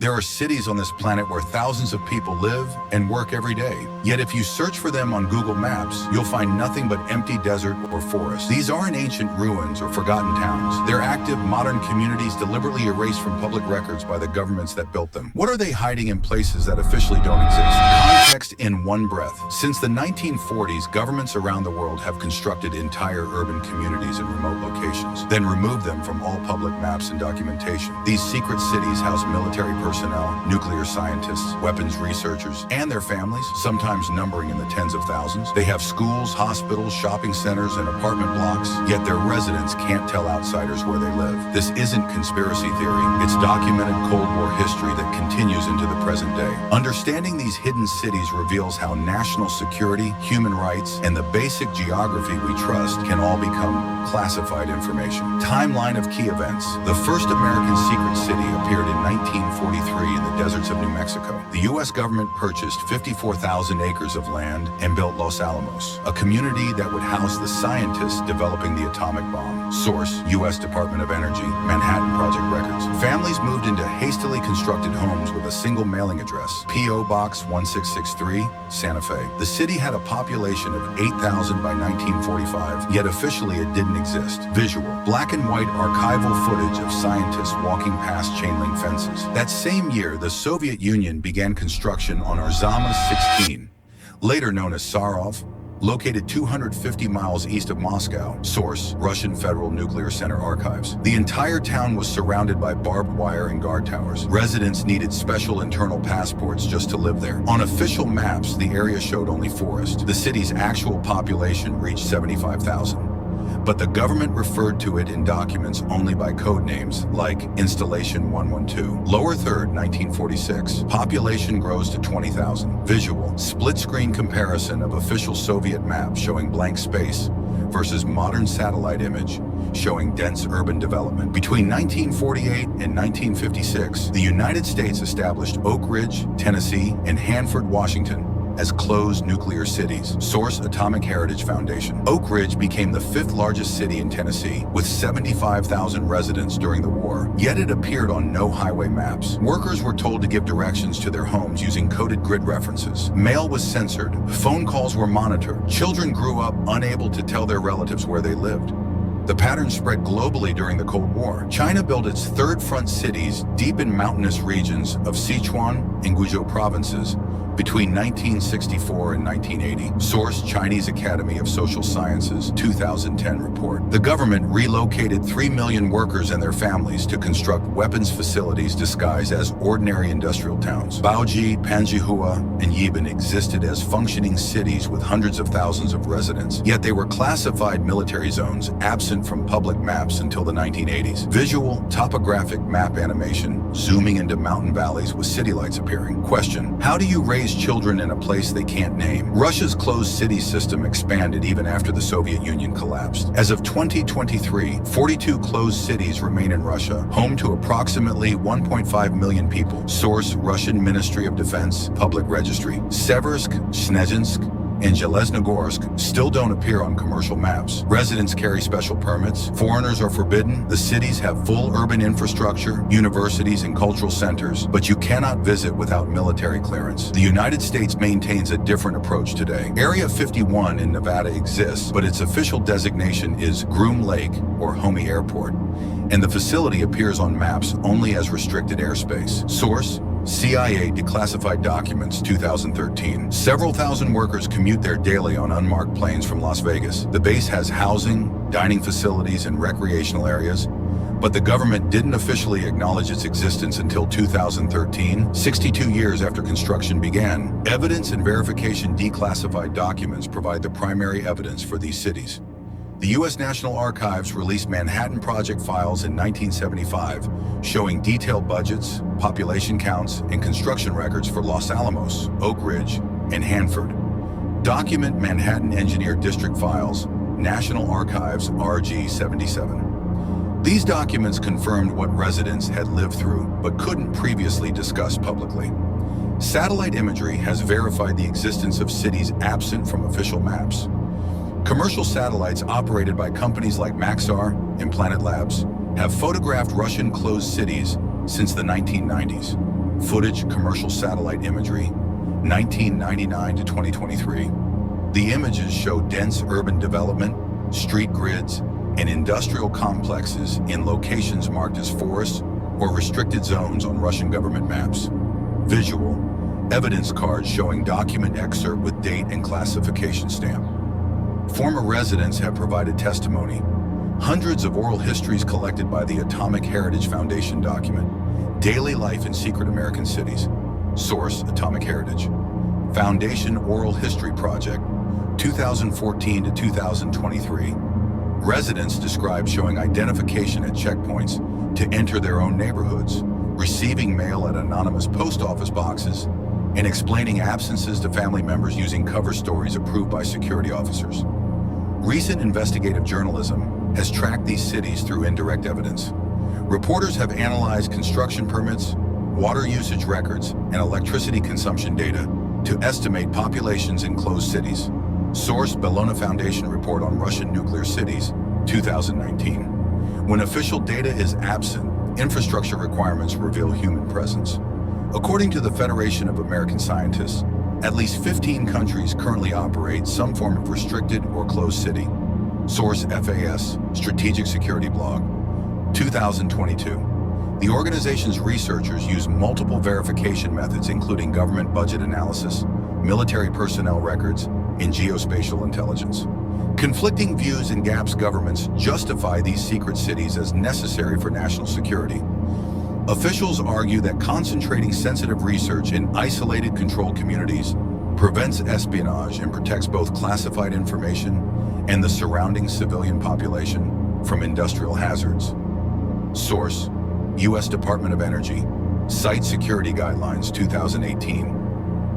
There are cities on this planet where thousands of people live and work every day. Yet if you search for them on Google Maps, you'll find nothing but empty desert or forest. These aren't ancient ruins or forgotten towns. They're active, modern communities deliberately erased from public records by the governments that built them. What are they hiding in places that officially don't exist? Context in one breath. Since the 1940s, governments around the world have constructed entire urban communities in remote locations, then removed them from all public maps and documentation. These secret cities house military personnel, nuclear scientists, weapons researchers, and their families, sometimes numbering in the tens of thousands. They have schools, hospitals, shopping centers, and apartment blocks, yet their residents can't tell outsiders where they live. This isn't conspiracy theory. It's documented Cold War history that continues into the present day. Understanding these hidden cities reveals how national security, human rights, and the basic geography we trust can all become classified information. Timeline of key events. The first American secret city appeared in 1943 in the deserts of New Mexico. The U.S. government purchased 54,000 acres of land and built Los Alamos, a community that would house the scientists developing the atomic bomb. Source: U.S. Department of Energy, Manhattan Project records. Families moved into hastily constructed homes with a single mailing address, P.O. Box 1663, Santa Fe. The city had a population of 8,000 by 1945, yet officially it didn't exist. Visual: black and white archival footage of scientists walking past chain link fences. That same year, the Soviet Union began construction on Arzamas 16, later known as Sarov, located 250 miles east of Moscow. Source: Russian Federal Nuclear Center archives. The entire town was surrounded by barbed wire and guard towers. Residents needed special internal passports just to live there. On official maps, the area showed only forest. The city's actual population reached 75,000. But the government referred to it in documents only by code names, like Installation 112. Lower third, 1946. Population grows to 20,000. Visual: split-screen comparison of official Soviet maps showing blank space versus modern satellite image showing dense urban development. Between 1948 and 1956, the United States established Oak Ridge, Tennessee, and Hanford, Washington, as closed nuclear cities. Source: Atomic Heritage Foundation. Oak Ridge became the fifth largest city in Tennessee, with 75,000 residents during the war, yet it appeared on no highway maps. Workers were told to give directions to their homes using coded grid references. Mail was censored. Phone calls were monitored. Children grew up unable to tell their relatives where they lived. The pattern spread globally during the Cold War. China built its third front cities deep in mountainous regions of Sichuan and Guizhou provinces between 1964 and 1980. Source: Chinese Academy of Social Sciences 2010 report. The government relocated 3 million workers and their families to construct weapons facilities disguised as ordinary industrial towns. Baoji, Panjihua, and Yibin existed as functioning cities with hundreds of thousands of residents, yet they were classified military zones absent from public maps until the 1980s. Visual: topographic map animation, zooming into mountain valleys with city lights appearing. Question: how do you raise children in a place they can't name? Russia's closed city system expanded even after the Soviet Union collapsed. As of 2023, 42 closed cities remain in Russia, home to approximately 1.5 million people. Source: Russian Ministry of Defense, Public Registry. Seversk, Snezhinsk, and Zheleznogorsk still don't appear on commercial maps. Residents carry special permits. Foreigners are forbidden. The cities have full urban infrastructure, universities, and cultural centers, but you cannot visit without military clearance. The United States maintains a different approach today. Area 51 in Nevada exists, but its official designation is Groom Lake or Homey Airport, and the facility appears on maps only as restricted airspace. Source: CIA Declassified Documents 2013. Several thousand workers commute there daily on unmarked planes from Las Vegas. The base has housing, dining facilities, and recreational areas, but the government didn't officially acknowledge its existence until 2013, 62 years after construction began. Evidence and verification declassified documents provide the primary evidence for these cities. The U.S. National Archives released Manhattan Project files in 1975, showing detailed budgets, population counts, and construction records for Los Alamos, Oak Ridge, and Hanford. Document Manhattan Engineer District files, National Archives RG-77. These documents confirmed what residents had lived through, but couldn't previously discuss publicly. Satellite imagery has verified the existence of cities absent from official maps. Commercial satellites operated by companies like Maxar and Planet Labs have photographed Russian closed cities since the 1990s. Footage, commercial satellite imagery, 1999 to 2023. The images show dense urban development, street grids, and industrial complexes in locations marked as forests or restricted zones on Russian government maps. Visual, evidence cards showing document excerpt with date and classification stamp. Former residents have provided testimony. Hundreds of oral histories collected by the Atomic Heritage Foundation document daily life in secret American cities. Source: Atomic Heritage. Foundation Oral History Project, 2014 to 2023. Residents describe showing identification at checkpoints to enter their own neighborhoods, receiving mail at anonymous post office boxes, and explaining absences to family members using cover stories approved by security officers. Recent investigative journalism has tracked these cities through indirect evidence. Reporters have analyzed construction permits, water usage records, and electricity consumption data to estimate populations in closed cities. Source: Bellona Foundation Report on Russian Nuclear Cities, 2019. When official data is absent, infrastructure requirements reveal human presence. According to the Federation of American Scientists, at least 15 countries currently operate some form of restricted or closed city. Source: FAS, Strategic Security Blog, 2022. The organization's researchers use multiple verification methods including government budget analysis, military personnel records, and geospatial intelligence. Conflicting views and gaps governments justify these secret cities as necessary for national security. Officials argue that concentrating sensitive research in isolated controlled communities prevents espionage and protects both classified information and the surrounding civilian population from industrial hazards. Source: U.S. Department of Energy, Site Security Guidelines, 2018.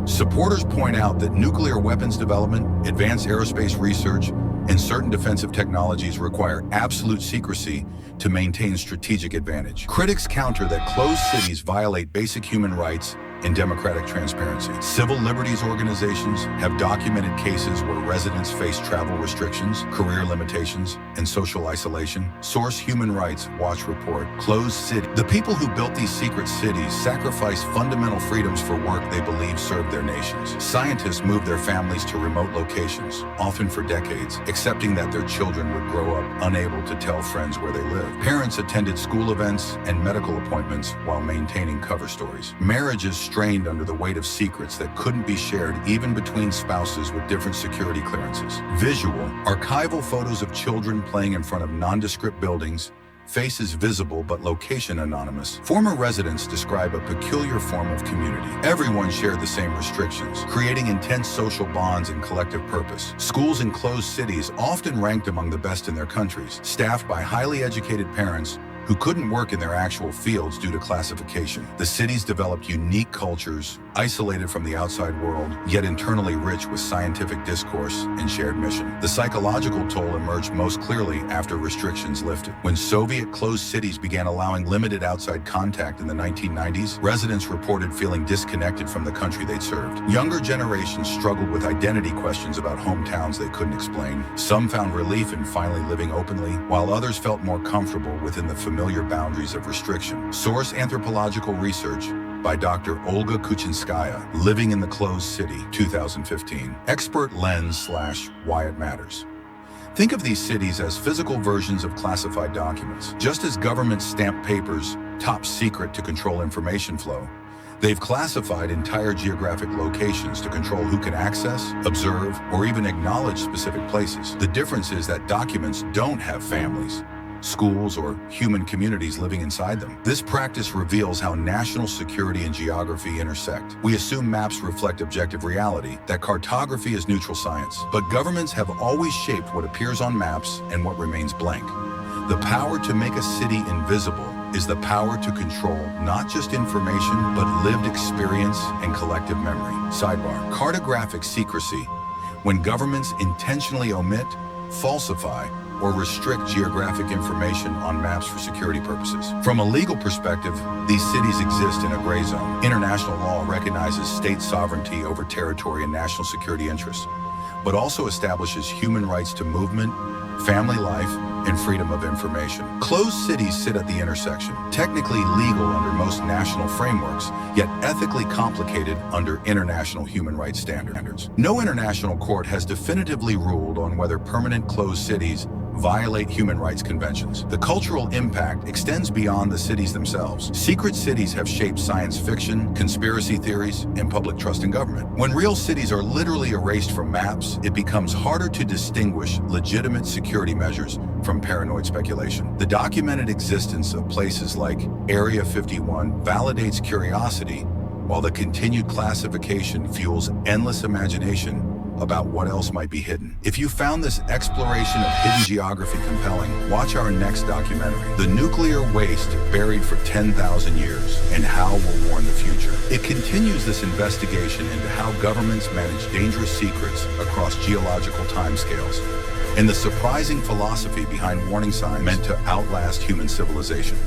Supporters point out that nuclear weapons development, advanced aerospace research, and certain defensive technologies require absolute secrecy to maintain strategic advantage. Critics counter that closed cities violate basic human rights and democratic transparency. Civil liberties organizations have documented cases where residents face travel restrictions, career limitations, and social isolation. Source: Human Rights Watch Report. Closed city. The people who built these secret cities sacrificed fundamental freedoms for work they believe served their nations. Scientists moved their families to remote locations, often for decades, accepting that their children would grow up unable to tell friends where they lived. Parents attended school events and medical appointments while maintaining cover stories. Marriages strained under the weight of secrets that couldn't be shared even between spouses with different security clearances. Visual, archival photos of children playing in front of nondescript buildings, faces visible but location anonymous. Former residents describe a peculiar form of community. Everyone shared the same restrictions, creating intense social bonds and collective purpose. Schools in closed cities often ranked among the best in their countries, staffed by highly educated parents who couldn't work in their actual fields due to classification. The cities developed unique cultures, isolated from the outside world, yet internally rich with scientific discourse and shared mission. The psychological toll emerged most clearly after restrictions lifted. When Soviet closed cities began allowing limited outside contact in the 1990s, residents reported feeling disconnected from the country they'd served. Younger generations struggled with identity questions about hometowns they couldn't explain. Some found relief in finally living openly, while others felt more comfortable within the familiar boundaries of restriction. Source: Anthropological Research by Dr. Olga Kuchinskaya, Living in the Closed City, 2015. Expert lens / why it matters. Think of these cities as physical versions of classified documents. Just as governments stamp papers top secret to control information flow, they've classified entire geographic locations to control who can access, observe, or even acknowledge specific places. The difference is that documents don't have families, schools, or human communities living inside them. This practice reveals how national security and geography intersect. We assume maps reflect objective reality, that cartography is neutral science. But governments have always shaped what appears on maps and what remains blank. The power to make a city invisible is the power to control not just information, but lived experience and collective memory. Sidebar: cartographic secrecy, when governments intentionally omit, falsify, or restrict geographic information on maps for security purposes. From a legal perspective, these cities exist in a gray zone. International law recognizes state sovereignty over territory and national security interests, but also establishes human rights to movement, family life, and freedom of information. Closed cities sit at the intersection, technically legal under most national frameworks, yet ethically complicated under international human rights standards. No international court has definitively ruled on whether permanent closed cities violate human rights conventions. The cultural impact extends beyond the cities themselves. Secret cities have shaped science fiction, conspiracy theories, and public trust in government. When real cities are literally erased from maps, it becomes harder to distinguish legitimate security measures from paranoid speculation. The documented existence of places like Area 51 validates curiosity, while the continued classification fuels endless imagination about what else might be hidden. If you found this exploration of hidden geography compelling, watch our next documentary, The Nuclear Waste Buried for 10,000 Years and How We'll Warn the Future. It continues this investigation into how governments manage dangerous secrets across geological timescales and the surprising philosophy behind warning signs meant to outlast human civilization.